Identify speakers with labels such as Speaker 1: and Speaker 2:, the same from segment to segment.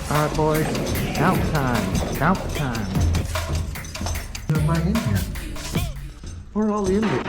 Speaker 1: Alright, boys. Count time. Count the time. Nobody in here. Where are all the inmates?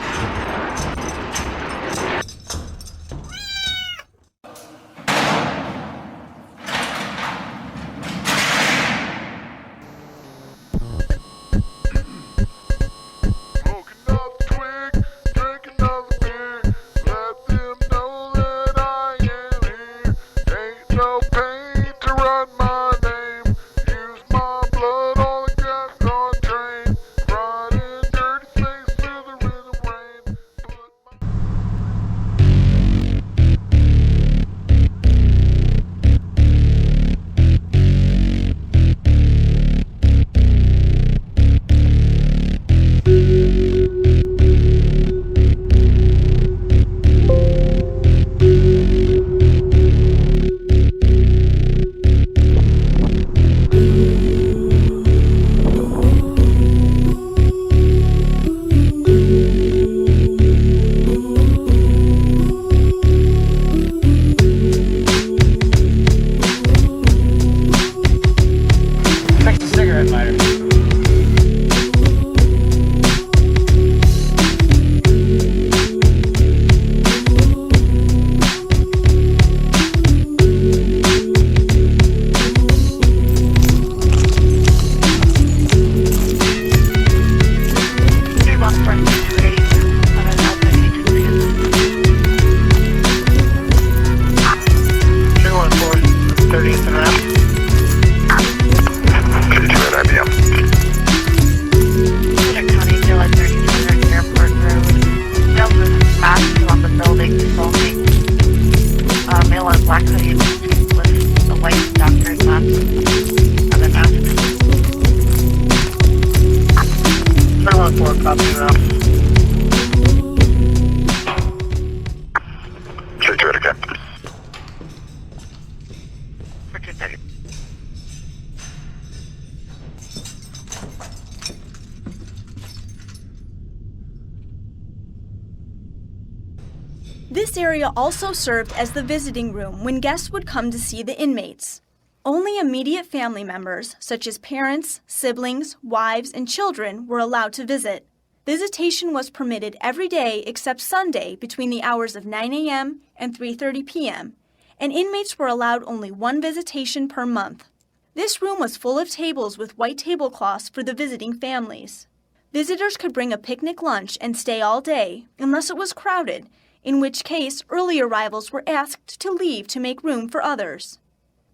Speaker 2: This area also served as the visiting room when guests would come to see the inmates. Only immediate family members, such as parents, siblings, wives, and children, were allowed to visit. Visitation was permitted every day except Sunday between the hours of 9 a.m. and 3:30 p.m., and inmates were allowed only one visitation per month. This room was full of tables with white tablecloths for the visiting families. Visitors could bring a picnic lunch and stay all day, unless it was crowded, in which case early arrivals were asked to leave to make room for others.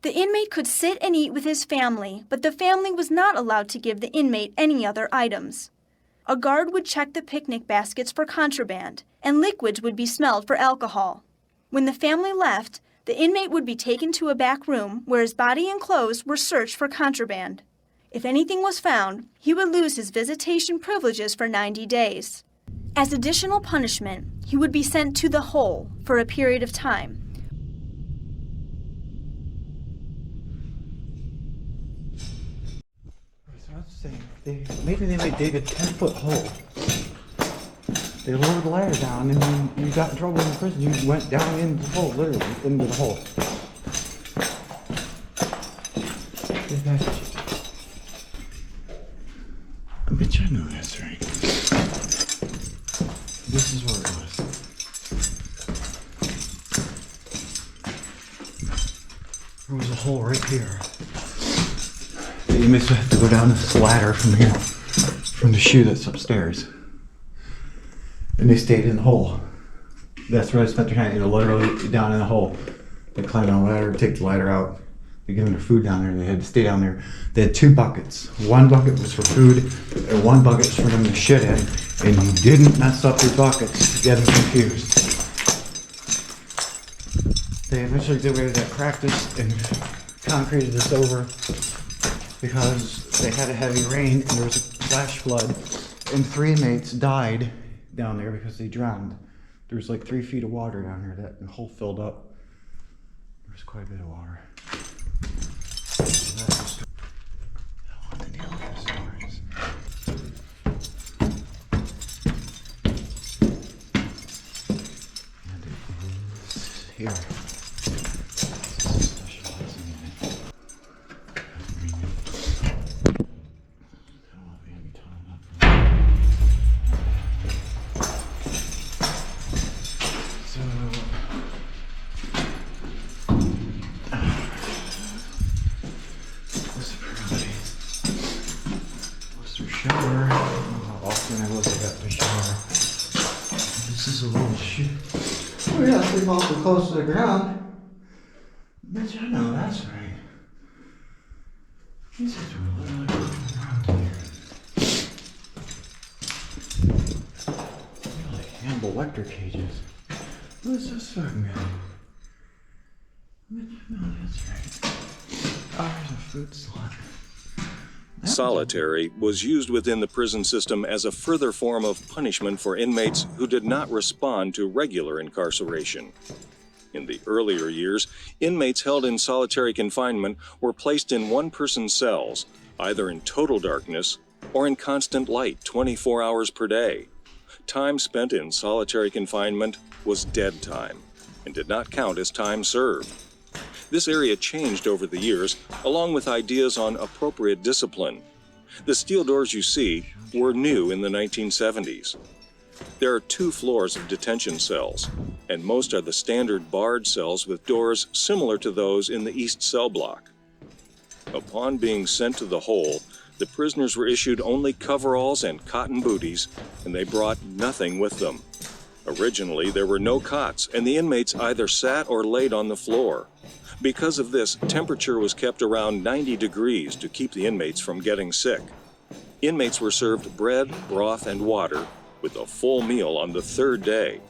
Speaker 2: The inmate could sit and eat with his family, but the family was not allowed to give the inmate any other items. A guard would check the picnic baskets for contraband, and liquids would be smelled for alcohol. When the family left, the inmate would be taken to a back room where his body and clothes were searched for contraband. If anything was found, he would lose his visitation privileges for 90 days. As additional punishment, he would be sent to the hole for a period of time.
Speaker 1: So I was saying, maybe they might dig a 10-foot hole. They lowered the ladder down, and when you got in trouble in the prison, you went down into the hole, literally, into the hole. I bet you I know this, right? This is where it was. There was a hole right here. The inmates would have to go down this ladder from here, from the chute that's upstairs. And they stayed in the hole. That's where they spent their time, literally down in the hole. They climbed on a ladder, take the ladder out. They give them their food down there, and they had to stay down there. They had 2 buckets. One bucket was for food, and one bucket was for them to shit in. And you didn't mess up your buckets to get them confused. They eventually did away with that practice and concreted this over because they had a heavy rain and there was a flash flood, and 3 inmates died down there because they drowned. There was like 3 feet of water down here. That hole filled up. There was quite a bit of water. Here. Yeah, sleep awfully close to the ground. Bitch, I know that's right. These guys are literally walking around here. They're like Hannibal Lecter cages. What's this fucking guy? Bitch, I know that's right. Oh, there's a food slot.
Speaker 3: Solitary was used within the prison system as a further form of punishment for inmates who did not respond to regular incarceration. In the earlier years, inmates held in solitary confinement were placed in one-person cells, either in total darkness or in constant light 24 hours per day. Time spent in solitary confinement was dead time and did not count as time served. This area changed over the years, along with ideas on appropriate discipline. The steel doors you see were new in the 1970s. There are 2 floors of detention cells, and most are the standard barred cells with doors similar to those in the East Cell Block. Upon being sent to the hole, the prisoners were issued only coveralls and cotton booties, and they brought nothing with them. Originally, there were no cots, and the inmates either sat or laid on the floor. Because of this, temperature was kept around 90 degrees to keep the inmates from getting sick. Inmates were served bread, broth, and water, with a full meal on the 3rd day.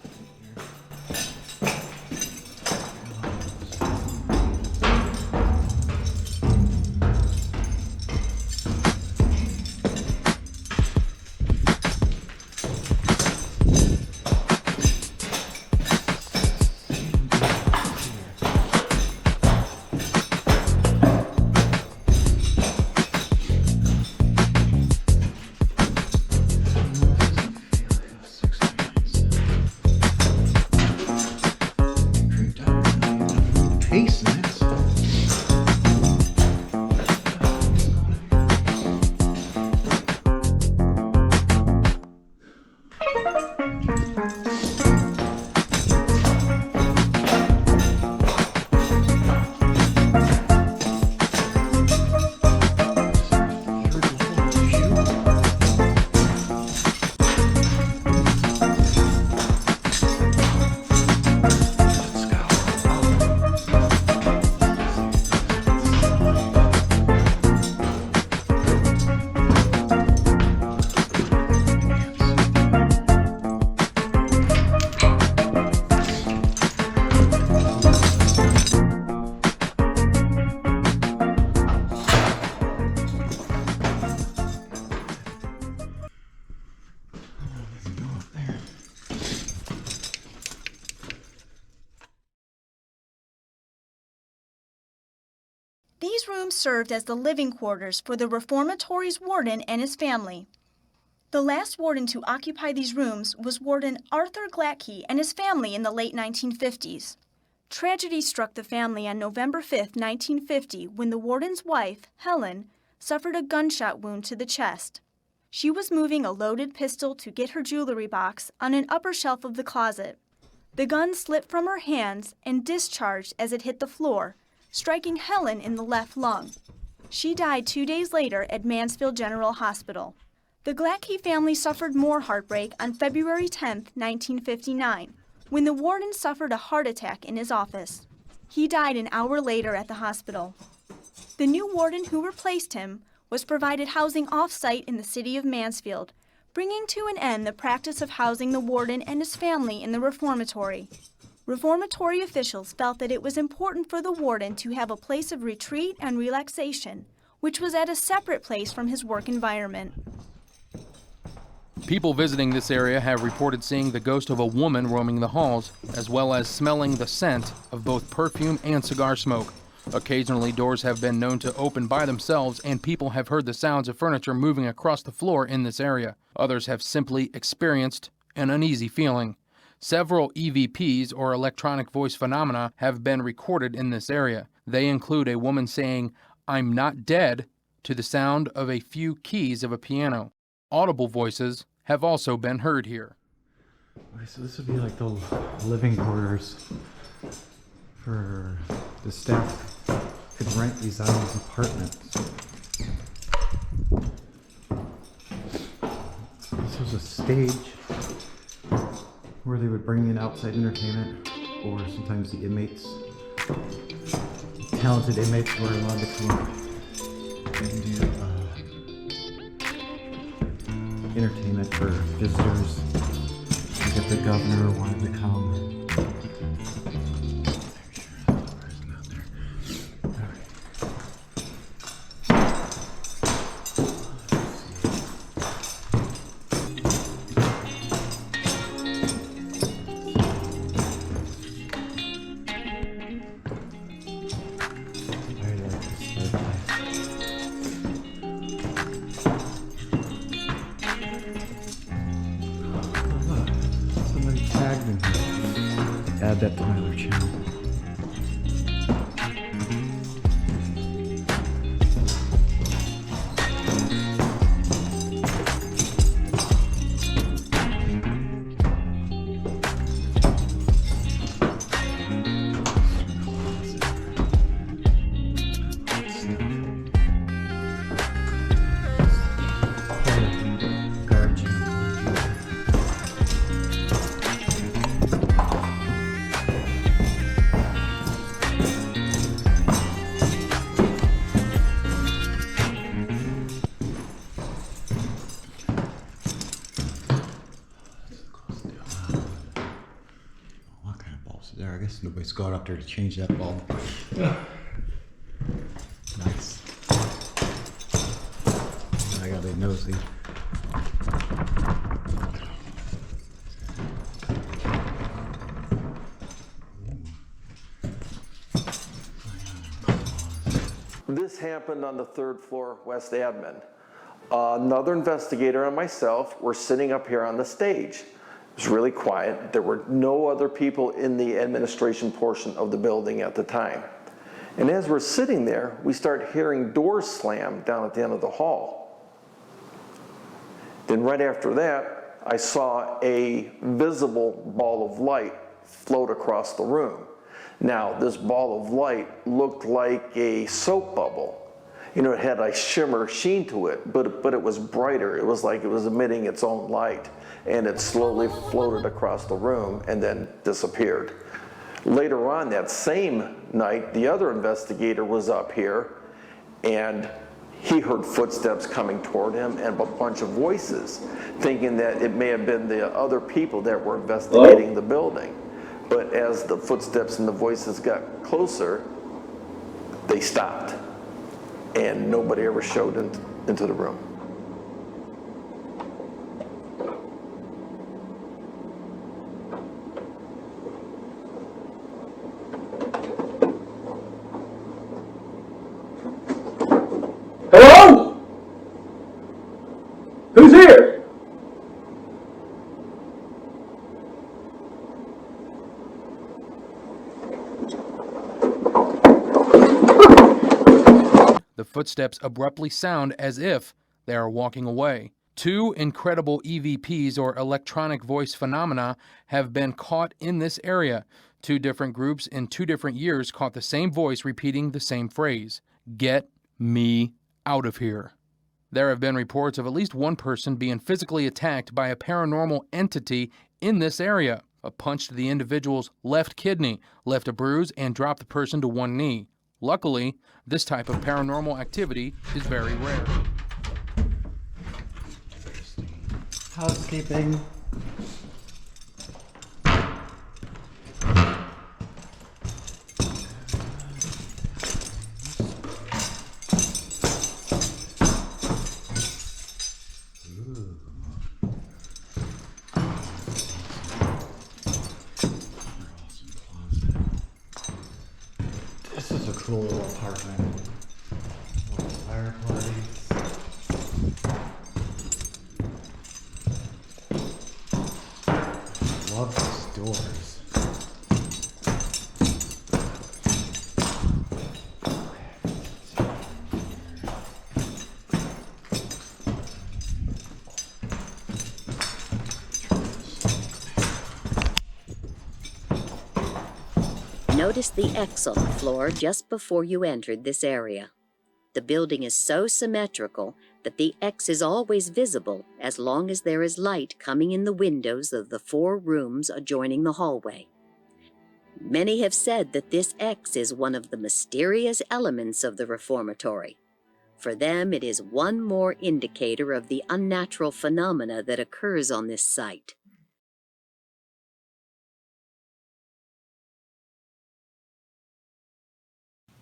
Speaker 2: These rooms served as the living quarters for the reformatory's warden and his family. The last warden to occupy these rooms was Warden Arthur Glatke and his family in the late 1950s. Tragedy struck the family on November 5, 1950, when the warden's wife, Helen, suffered a gunshot wound to the chest. She was moving a loaded pistol to get her jewelry box on an upper shelf of the closet. The gun slipped from her hands and discharged as it hit the floor, striking Helen in the left lung. She died 2 days later at Mansfield General Hospital. The Glatke family suffered more heartbreak on February 10, 1959, when the warden suffered a heart attack in his office. He died an hour later at the hospital. The new warden who replaced him was provided housing off-site in the city of Mansfield, bringing to an end the practice of housing the warden and his family in the reformatory. Reformatory officials felt that it was important for the warden to have a place of retreat and relaxation, which was at a separate place from his work environment.
Speaker 4: People visiting this area have reported seeing the ghost of a woman roaming the halls, as well as smelling the scent of both perfume and cigar smoke. Occasionally, doors have been known to open by themselves, and people have heard the sounds of furniture moving across the floor in this area. Others have simply experienced an uneasy feeling. Several EVPs, or electronic voice phenomena, have been recorded in this area. They include a woman saying, "I'm not dead," to the sound of a few keys of a piano. Audible voices have also been heard here.
Speaker 1: Okay, so this would be like the living quarters for the staff could rent these out as apartments. This was a stage where they would bring in outside entertainment. or sometimes the inmates, talented inmates, were allowed to come up and do entertainment for visitors. Like if the governor wanted to come. Somebody tagged me. Add that to my other channel. There, I guess nobody's gone up there to change that bulb. Nice. I got a nosy.
Speaker 5: This happened on the 3rd floor, West Admin. Another investigator and myself were sitting up here on the stage. It was really quiet. There were no other people in the administration portion of the building at the time. And as we're sitting there, we start hearing doors slam down at the end of the hall. Then right after that, I saw a visible ball of light float across the room. Now, this ball of light looked like a soap bubble. You know, it had a shimmer sheen to it, but it was brighter. It was like it was emitting its own light. And it slowly floated across the room and then disappeared. Later on that same night, the other investigator was up here and he heard footsteps coming toward him and a bunch of voices, thinking that it may have been the other people that were investigating the building. But as the footsteps and the voices got closer, they stopped and nobody ever showed into the room.
Speaker 6: Hello? Who's here?
Speaker 4: The footsteps abruptly sound as if they are walking away. 2 incredible EVPs, or electronic voice phenomena, have been caught in this area. 2 different groups in 2 different years caught the same voice repeating the same phrase: "Get me out of here." There have been reports of at least 1 person being physically attacked by a paranormal entity in this area. A punch to the individual's left kidney left a bruise and dropped the person to 1 knee. Luckily, this type of paranormal activity is very rare.
Speaker 1: Housekeeping. This is a cool little apartment. Little fireplace. Love these doors.
Speaker 7: Notice the X on the floor just before you entered this area. The building is so symmetrical that the X is always visible as long as there is light coming in the windows of the 4 rooms adjoining the hallway. Many have said that this X is one of the mysterious elements of the reformatory. For them, it is one more indicator of the unnatural phenomena that occurs on this site.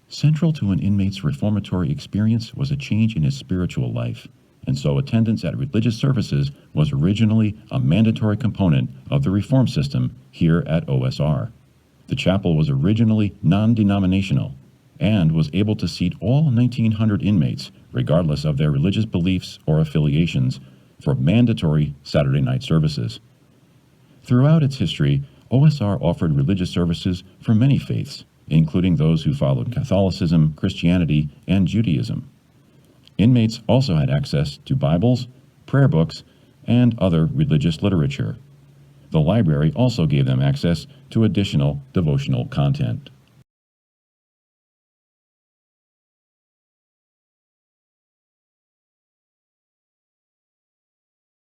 Speaker 6: Central to an inmate's reformatory experience was a change in his spiritual life, and so attendance at religious services was originally a mandatory component of the reform system here at OSR. The chapel was originally non-denominational and was able to seat all 1,900 inmates, regardless of their religious beliefs or affiliations, for mandatory Saturday night services. Throughout its history, OSR offered religious services for many faiths, including those who followed Catholicism, Christianity, and Judaism. Inmates also had access to Bibles, prayer books, and other religious literature. The library also gave them access to additional devotional content.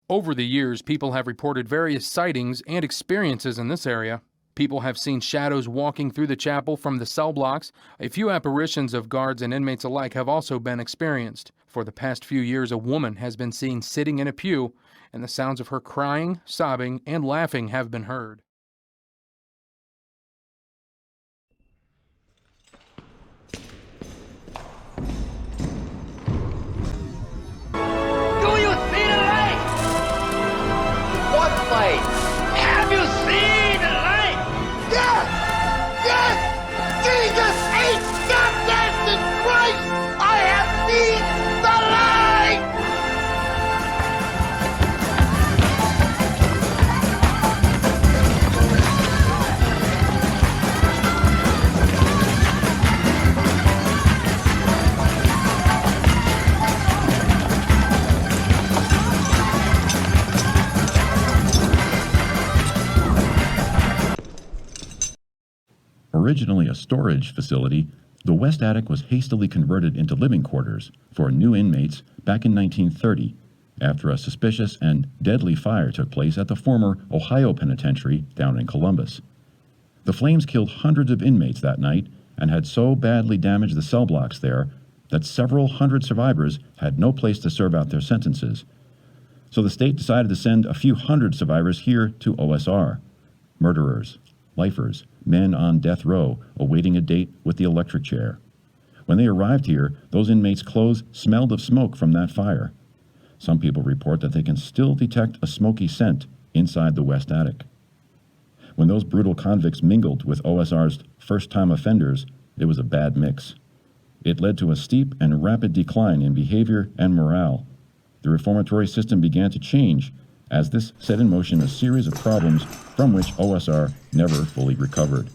Speaker 4: Over the years, people have reported various sightings and experiences in this area. People have seen shadows walking through the chapel from the cell blocks. A few apparitions of guards and inmates alike have also been experienced. For the past few years, a woman has been seen sitting in a pew, and the sounds of her crying, sobbing, and laughing have been heard.
Speaker 8: Do you see the light? What light? Have you seen the light? Yes! Yes! Jesus ain't goddamn Christ! I have seen the light!
Speaker 6: Originally a storage facility, the West Attic was hastily converted into living quarters for new inmates back in 1930, after a suspicious and deadly fire took place at the former Ohio Penitentiary down in Columbus. The flames killed hundreds of inmates that night and had so badly damaged the cell blocks there that several hundred survivors had no place to serve out their sentences. So the state decided to send a few hundred survivors here to OSR. Murderers, lifers, men on death row awaiting a date with the electric chair. When they arrived here, those inmates' clothes smelled of smoke from that fire. Some people report that they can still detect a smoky scent inside the West Attic. When those brutal convicts mingled with OSR's first-time offenders, it was a bad mix. It led to a steep and rapid decline in behavior and morale. The reformatory system began to change as this set in motion a series of problems from which OSR never fully recovered.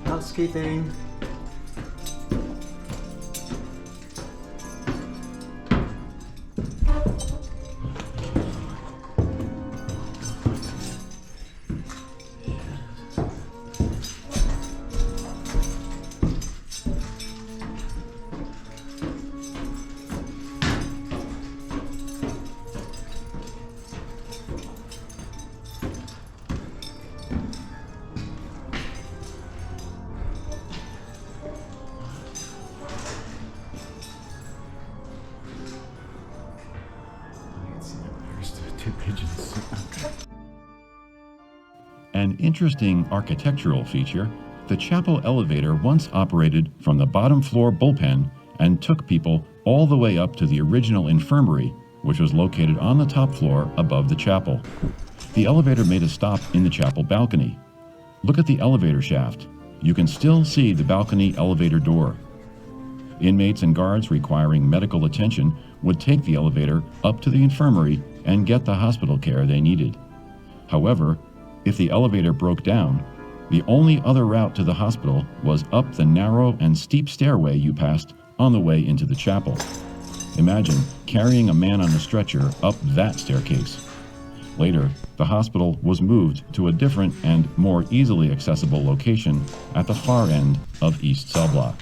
Speaker 1: Housekeeping.
Speaker 6: An interesting architectural feature, the chapel elevator once operated from the bottom floor bullpen and took people all the way up to the original infirmary, which was located on the top floor above the chapel. The elevator made a stop in the chapel balcony. Look at the elevator shaft. You can still see the balcony elevator door. Inmates and guards requiring medical attention would take the elevator up to the infirmary and get the hospital care they needed. However, if the elevator broke down, the only other route to the hospital was up the narrow and steep stairway you passed on the way into the chapel. Imagine carrying a man on a stretcher up that staircase. Later, the hospital was moved to a different and more easily accessible location at the far end of East Cell Block.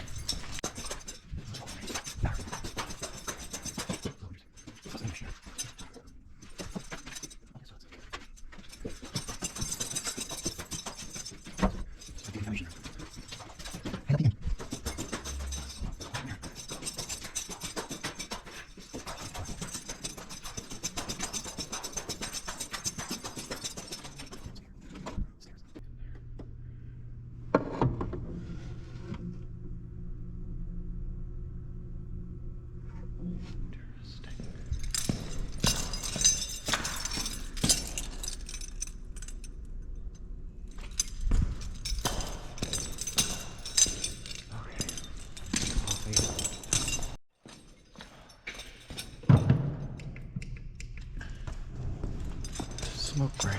Speaker 1: Smoke break.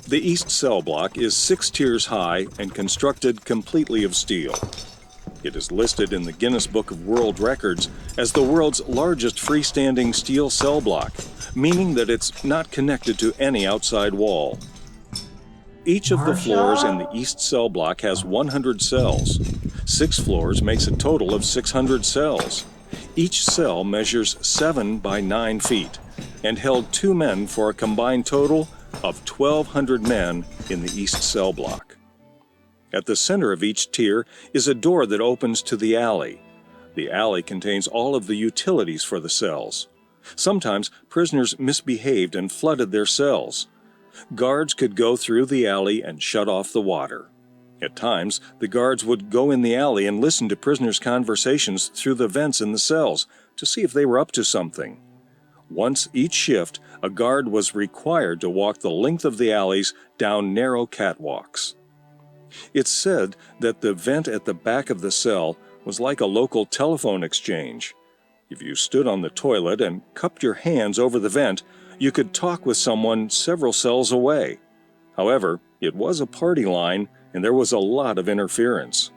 Speaker 3: The East Cell Block is 6 tiers high and constructed completely of steel. It is listed in the Guinness Book of World Records as the world's largest freestanding steel cell block, meaning that it's not connected to any outside wall. Each of the floors in the East Cell Block has 100 cells. 6 floors makes a total of 600 cells. Each cell measures 7 by 9 feet and held 2 men for a combined total of 1,200 men in the East Cell Block. At the center of each tier is a door that opens to the alley. The alley contains all of the utilities for the cells. Sometimes prisoners misbehaved and flooded their cells. Guards could go through the alley and shut off the water. At times, the guards would go in the alley and listen to prisoners' conversations through the vents in the cells to see if they were up to something. Once each shift, a guard was required to walk the length of the alleys down narrow catwalks. It's said that the vent at the back of the cell was like a local telephone exchange. If you stood on the toilet and cupped your hands over the vent, you could talk with someone several cells away. However, it was a party line, and there was a lot of interference.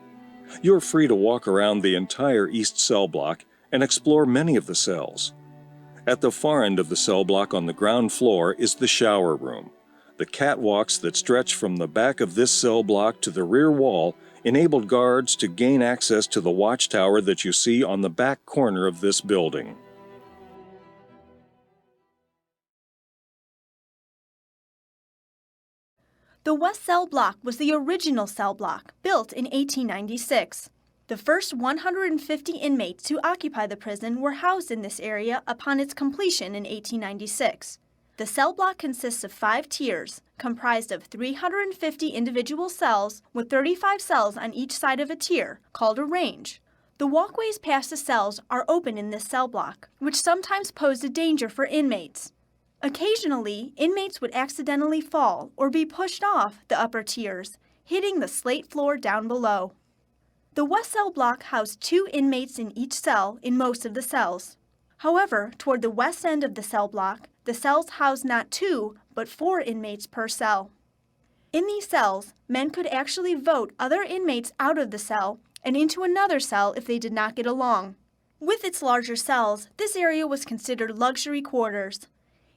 Speaker 3: You're free to walk around the entire east cell block and explore many of the cells. At the far end of the cell block on the ground floor is the shower room. The catwalks that stretch from the back of this cell block to the rear wall enabled guards to gain access to the watchtower that you see on the back corner of this building.
Speaker 2: The West Cell Block was the original cell block, built in 1896. The first 150 inmates to occupy the prison were housed in this area upon its completion in 1896. The cell block consists of 5 tiers, comprised of 350 individual cells with 35 cells on each side of a tier, called a range. The walkways past the cells are open in this cell block, which sometimes posed a danger for inmates. Occasionally, inmates would accidentally fall or be pushed off the upper tiers, hitting the slate floor down below. The West Cell Block housed 2 inmates in each cell in most of the cells. However, toward the west end of the cell block, the cells housed not 2, but 4 inmates per cell. In these cells, men could actually vote other inmates out of the cell and into another cell if they did not get along. With its larger cells, this area was considered luxury quarters.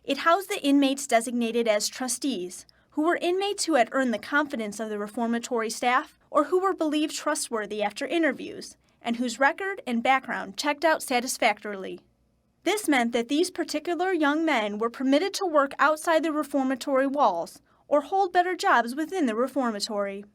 Speaker 2: It housed the inmates designated as trustees, who were inmates who had earned the confidence of the reformatory staff or who were believed trustworthy after interviews, and whose record and background checked out satisfactorily. This meant that these particular young men were permitted to work outside the reformatory walls or hold better jobs within the reformatory.